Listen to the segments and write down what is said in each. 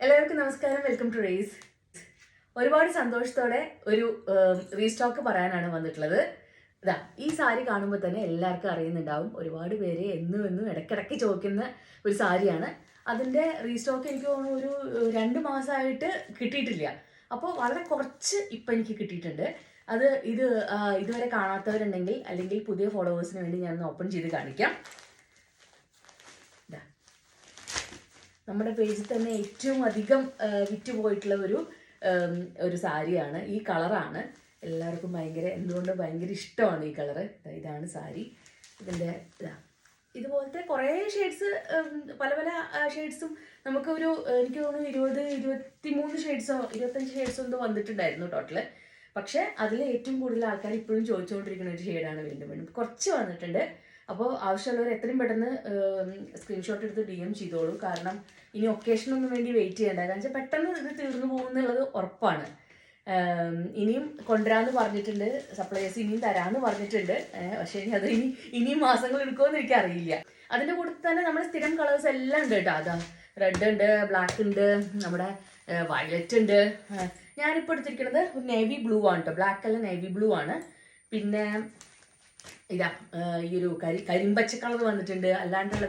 എല്ലാവർക്കും നമസ്കാരം. Welcome to race. ഒരുപാട് സന്തോഷത്തോടെ ഒരു റീസ്റ്റോക്ക് പറയാനാണ് വന്നിട്ടുള്ളത്. ഇതാ ഈ സാരി കാണുമ്പോൾ തന്നെ എല്ലാവർക്കും അറിയുന്നുണ്ടാവും. ഒരുപാട് പേര് എന്നും ഇടയ്ക്കിടയ്ക്ക് ചോദിക്കുന്ന ഒരു സാരിയാണ്. അതിൻ്റെ റീസ്റ്റോക്ക് എനിക്ക് തോന്നുന്നു ഒരു 2 മാസമായിട്ട് കിട്ടിയിട്ടില്ല. അപ്പോൾ വളരെ കുറച്ച് ഇപ്പം എനിക്ക് കിട്ടിയിട്ടുണ്ട്. ഇത് ഇതുവരെ കാണാത്തവരുണ്ടെങ്കിൽ അല്ലെങ്കിൽ പുതിയ ഫോളോവേഴ്സിന് വേണ്ടി ഞാൻ ഓപ്പൺ ചെയ്ത് കാണിക്കാം. നമ്മുടെ പേജിൽ തന്നെ ഏറ്റവും അധികം വിറ്റുപോയിട്ടുള്ള ഒരു സാരിയാണ്. ഈ കളറാണ് എല്ലാവർക്കും ഭയങ്കര ഇഷ്ടമാണ് ഈ കളറ്. ഇതാണ് സാരി. ഇതിൻ്റെ ഇതുപോലത്തെ കുറേ ഷെയ്ഡ്സ്, പല പല ഷെയ്ഡ്സും നമുക്കൊരു എനിക്ക് തോന്നുന്നു 23 ഷെയ്ഡ്സോ 25 ഷെയ്ഡ്സോ എന്തോ വന്നിട്ടുണ്ടായിരുന്നു ടോട്ടല്. പക്ഷേ അതിൽ ഏറ്റവും കൂടുതൽ ആൾക്കാർ ഇപ്പോഴും ചോദിച്ചുകൊണ്ടിരിക്കുന്ന ഒരു ഷെയ്ഡാണ് വീണ്ടും കുറച്ച് വന്നിട്ടുണ്ട്. അപ്പോൾ ആവശ്യമുള്ളവർ എത്രയും പെട്ടെന്ന് സ്ക്രീൻഷോട്ട് എടുത്ത് DM ചെയ്തോളൂ. കാരണം ഇനി ഒക്കേഷനൊന്നും വേണ്ടി വെയിറ്റ് ചെയ്യേണ്ട. കാരണം വെച്ചാൽ പെട്ടെന്ന് ഇത് തീർന്നു പോകുന്നുള്ളത് ഉറപ്പാണ്. ഇനിയും കൊണ്ടുവരാമെന്ന് പറഞ്ഞിട്ടുണ്ട്, സപ്ലൈസ് ഇനിയും തരാമെന്ന് പറഞ്ഞിട്ടുണ്ട്. പക്ഷേ ഇനിയും മാസങ്ങൾ എടുക്കുമെന്ന് എനിക്കറിയില്ല. അതിൻ്റെ കൂടെ തന്നെ നമ്മുടെ സ്ഥിരം കളേഴ്സ് എല്ലാം ഉണ്ട് കേട്ടോ. അതാ റെഡ് ഉണ്ട്, ബ്ലാക്ക് ഉണ്ട്, നമ്മുടെ വയലറ്റ് ഉണ്ട്. ഞാനിപ്പോൾ എടുത്തിരിക്കുന്നത് നേവി ബ്ലൂ ആണ് കേട്ടോ. ബ്ലാക്ക് അല്ല, നേവി ബ്ലൂ ആണ്. പിന്നെ ഇതാ ഈ ഒരു കരിമ്പച്ച കളർ വന്നിട്ടുണ്ട്. അല്ലാണ്ടുള്ള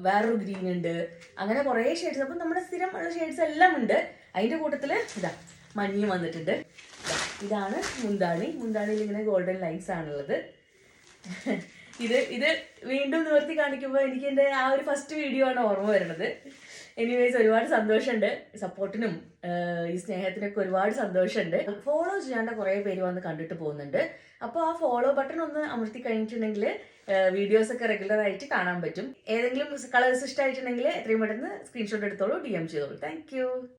വേറൊരു ഗ്രീൻ ഉണ്ട്. അങ്ങനെ കുറേ ഷെയ്ഡ്സ്. അപ്പം നമ്മുടെ സ്ഥിരം ഷെയ്ഡ്സ് എല്ലാം ഉണ്ട്. അതിൻ്റെ കൂട്ടത്തിൽ ഇതാ മഞ്ഞ വന്നിട്ടുണ്ട്. ഇതാണ് മുന്താണിയിൽ ഇങ്ങനെ ഗോൾഡൻ ലൈൻസ് ആണുള്ളത്. ഇത് വീണ്ടും നിവർത്തി കാണിക്കുമ്പോൾ എനിക്ക് എൻ്റെ ആ ഒരു ഫസ്റ്റ് വീഡിയോ ആണ് ഓർമ്മ വരുന്നത്. എനിവേസ് ഒരുപാട് സന്തോഷമുണ്ട്. സപ്പോർട്ടിനും ഈ സ്നേഹത്തിനൊക്കെ ഒരുപാട് സന്തോഷമുണ്ട്. ഫോളോ ചെയ്യാണ്ട് കുറേ പേര് വന്ന് കണ്ടിട്ട് പോകുന്നുണ്ട്. അപ്പോൾ ആ ഫോളോ ബട്ടൺ ഒന്ന് അമർത്തി കഴിഞ്ഞിട്ടുണ്ടെങ്കിൽ വീഡിയോസൊക്കെ റെഗുലറായിട്ട് കാണാൻ പറ്റും. ഏതെങ്കിലും കളേഴ്സ് ഇഷ്ടമായിട്ടുണ്ടെങ്കിൽ എത്രയും പെട്ടെന്ന് സ്ക്രീൻഷോട്ട് എടുത്തോളൂ, DM ചെയ്തോളൂ. താങ്ക്